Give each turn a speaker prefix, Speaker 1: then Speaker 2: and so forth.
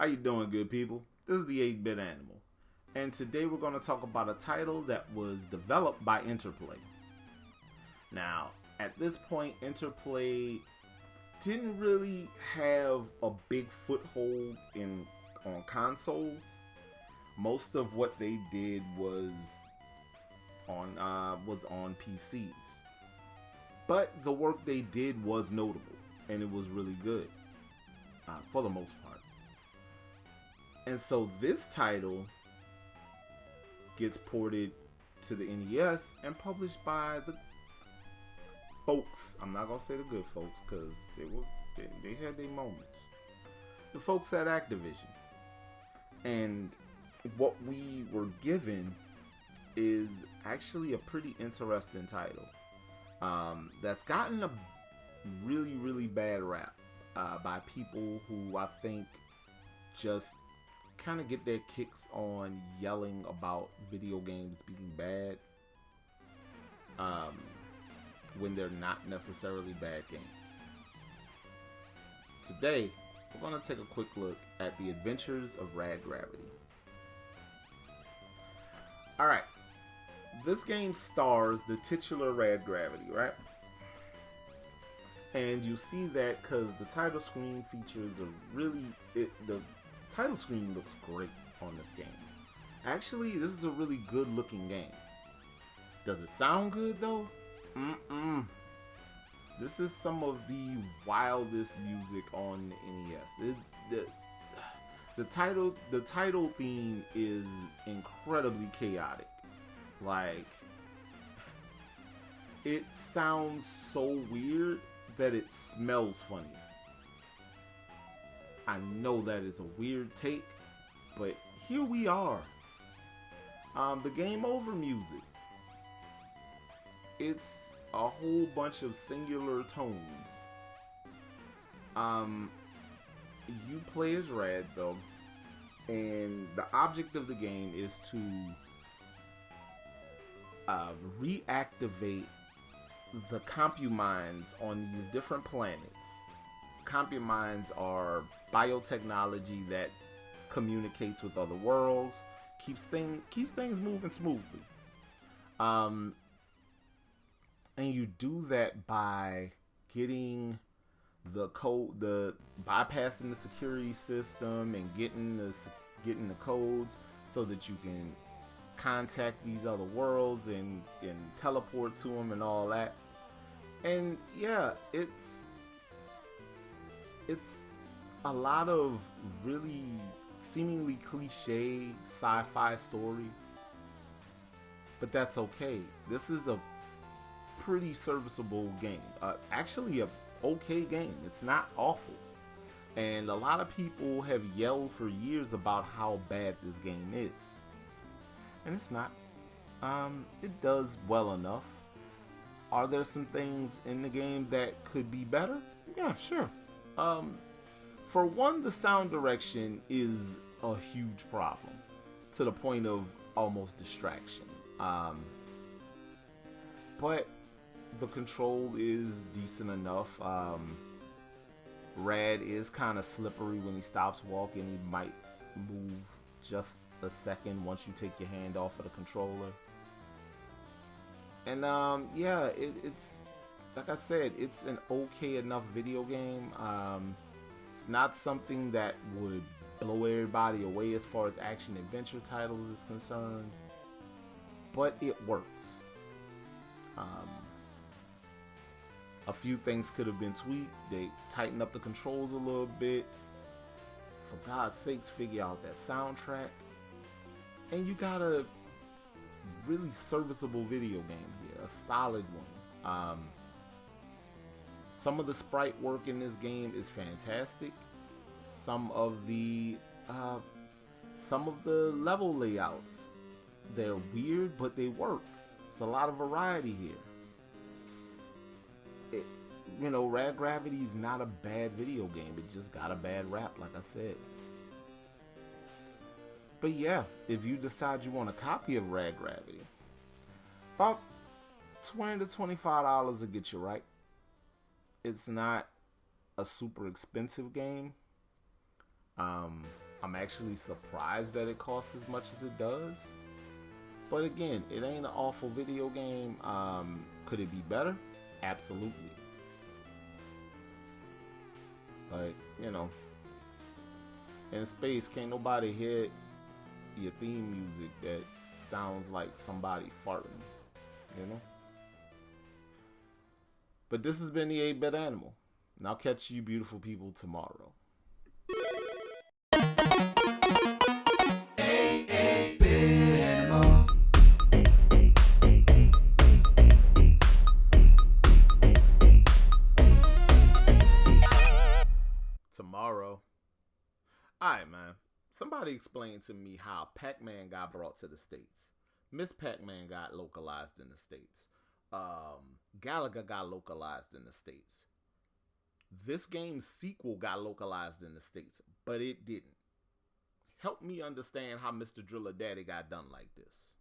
Speaker 1: you doing, good people? This is the 8-Bit Animal, and today we're going to talk about a title that was developed by Interplay. Now, at this point, Interplay didn't really have a big foothold on consoles. Most of what they did was on PCs, but the work they did was notable, and it was really good for the most part. And so this title gets ported to the NES and published by the folks. I'm not gonna say the good folks because they had their moments. The folks at Activision. And what we were given is actually a pretty interesting title that's gotten a really, really bad rap by people who I think just kind of get their kicks on yelling about video games being bad when they're not necessarily bad games. Today, we're going to take a quick look at the Adventures of Rad Gravity. Alright, this game stars the titular Rad Gravity, right? And you see that because the title screen features the title screen looks great on this game. Actually, this is a really good looking game. Does it sound good though? This is some of the wildest music on the NES. The title theme is incredibly chaotic. Like, it sounds so weird that it smells funny. I know that is a weird take, but here we are. The game over music. It's a whole bunch of singular tones. You play as Rad though, and the object of the game is to reactivate the compumines on these different planets. Compumines are biotechnology that communicates with other worlds, keeps things moving smoothly. And you do that by getting the code, bypassing the security system and getting the codes so that you can contact these other worlds and teleport to them and all that. And yeah, it's a lot of really seemingly cliche sci-fi story, but that's okay. This is a pretty serviceable game. Actually a okay game. It's not awful. And a lot of people have yelled for years about how bad this game is. And it's not. It does well enough. Are there some things in the game that could be better? Yeah, sure. For one, the sound direction is a huge problem, to the point of almost distraction. But the control is decent enough. Rad is kind of slippery when he stops walking. He might move just a second once you take your hand off of the controller. And yeah, it's like I said, it's an okay enough video game. It's not something that would blow everybody away as far as action adventure titles is concerned, but it works. A few things could have been tweaked. They tightened up the controls a little bit. For God's sakes, figure out that soundtrack. And you got a really serviceable video game here, a solid one. Some of the sprite work in this game is fantastic. Some of the level layouts, they're weird, but they work. It's a lot of variety here. Rad Gravity is not a bad video game. It just got a bad rap, like I said. But yeah, if you decide you want a copy of Rad Gravity, about $20 to $25 will get you right. It's not a super expensive game. I'm I'm actually surprised that it costs as much as it does. But again, it ain't an awful video game. Could it be better? Absolutely. But, you know, in space, can't nobody hear your theme music that sounds like somebody farting, you know? But this has been the 8-Bit Animal. And I'll catch you beautiful people tomorrow. Tomorrow. Alright, man. Somebody explain to me how Pac-Man got brought to the States. Miss Pac-Man got localized in the States. Galaga got localized in the States. This game's sequel got localized in the States, but it didn't. Help me understand how Mr. Driller Daddy got done like this.